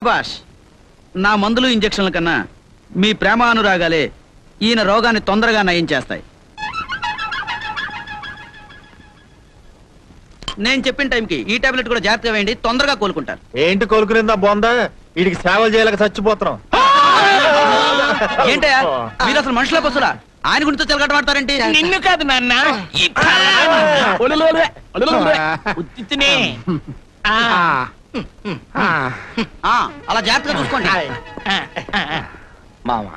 శభాష్. నా మందులు ఇంజక్షన్ల కన్నా మీ ప్రేమానురాగాలే ఈయన రోగాన్ని తొందరగా నయం చేస్తాయి. నేను చెప్పిన టైంకి ఈ టాబ్లెట్ కూడా జాగ్రత్తగా వేయండి, తొందరగా కోలుకుంటారు. ఏంటి కోలుకునేందా బొందా? వీడికి సేవలు చేయలేక చచ్చిపోతున్నాం. ఏంటయ్యా మీరు అసలు మనుషుల బస్సులా? ఆయన గురించి చెలగటమాడతారేంటి? నిన్ను కాదు నాన్న, అలా జాగ్రత్తగా చూసుకోండి. మామ,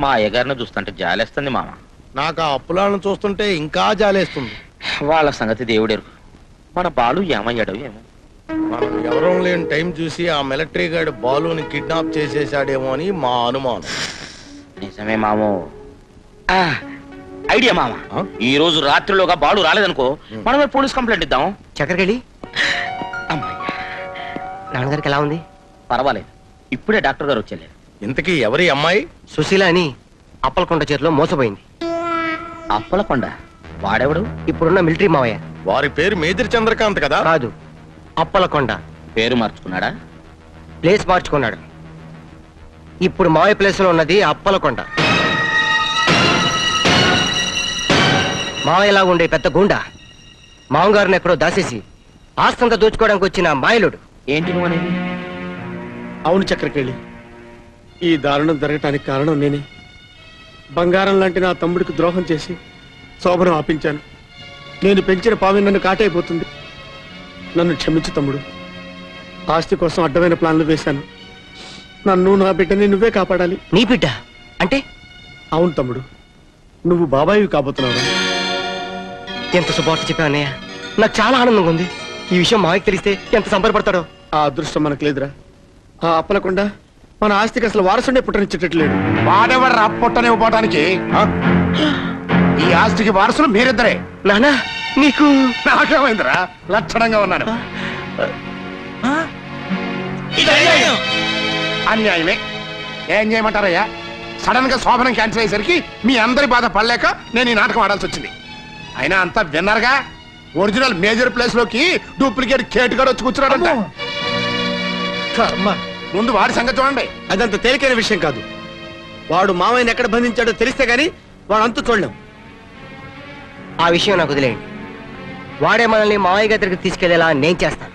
మా అయ్యగారిని చూస్తుంటే జాలేస్తుంది మామ. నాకు ఆ అప్పులను చూస్తుంటే ఇంకా జాలేస్తుంది. వాళ్ళ సంగతి దేవుడెరు. మన బాలు ఏమయ్యాడో ఏమో. మనం ఎవరూ లేని టైం చూసి ఆ మిలిటరీ గార్డ్ బాలుని కిడ్నాప్ చేసేసాడేమో అని మా అనుమానం. నిజమే మామో. ఐడియా మామ, ఈ రోజు రాత్రిలోగా బాలు రాలేదనుకో, మనమే పోలీస్ కంప్లైంట్ ఇద్దాం. చక్కరకెళ్ళి నాన్నగారికి ఎలా ఉంది? పర్వాలేదు, ఇప్పుడే డాక్టర్ గారు వచ్చేలేదు. ఇంతకీ ఎవరి అమ్మాయి? సుశీల అని అప్పలకొండ చేతిలో మోసపోయింది. అప్పలకొండ వాడెవడు? ఇప్పుడున్న మిలిటరీ మావయ్య. వారి పేరు మేజర్ చంద్రకాంత్ కదా? కాదు, అప్పలకొండ. పేరు మార్చుకున్నాడా? ప్లేస్ మార్చుకున్నాడు. ఇప్పుడు మావయ్య ప్లేస్ లో ఉన్నది అప్పలకొండ. మావయ్యలాగా ఉండే పెద్ద గుండా మామగారిని ఎక్కడో దాసేసి ఆస్తంతా దోచుకోవడానికి వచ్చిన మాయలుడు. ఏంటి నువ్వు అనేది? అవును చక్రకేళి, ఈ దారుణం జరగటానికి కారణం నేనే. బంగారం లాంటి నా తమ్ముడికి ద్రోహం చేసి శోభనం ఆపించాను. నేను పెంచిన పావి నన్ను కాటైపోతుంది. నన్ను క్షమించు తమ్ముడు. ఆస్తి కోసం అడ్డమైన ప్లాన్లు వేశాను. నన్ను నా బిడ్డని నువ్వే కాపాడాలి. నీ బిడ్డ అంటే? అవును తమ్ముడు, నువ్వు బాబాయివి కాబోతున్నావు. ఎంత శుభార్త చెప్పావు అన్నయ్య, నాకు చాలా ఆనందంగా ఉంది. ఈ విషయం మావయ్యకి తెలిస్తే ఎంత సంబరపడతాడో. ఆ అదృష్టం మనకు లేదురా. ఆ అప్పలకుండా మన ఆస్తికి అసలు వారసుడే పుట్టనిచ్చేటట్లేడు. వాడెవరు పుట్టనివ్వడానికి? ఈ ఆస్తికి వారసులు మీరిద్దరే. నానా నీకు నాకేమైందిరా? లక్షణంగా ఉన్నాను. అన్యాయమే. ఏం చేయమంటారయ్యా? సడన్ గా శోభనం క్యాన్సిల్ అయ్యేసరికి మీ అందరి బాధ పడలేక నేను ఈ నాటకం ఆడాల్సి వచ్చింది. అయినా అంతా విన్నర్గా ఒరిజినల్ మేజర్ ప్లేస్ లోకి డూప్లికేట్ కేట్ కూడా వచ్చి కూర్చున్నాడంట. ముందు వాడి సంగతి చూడండి. అదంత తేలికైన విషయం కాదు. వాడు మామయ్యని ఎక్కడ బంధించాడో తెలిస్తే గానీ వాడు అంతు చూడలేం. ఆ విషయం నాకు వదిలేయండి. వాడే మనల్ని మావయ్య దగ్గరికి తీసుకెళ్లేలా నేను చేస్తాను.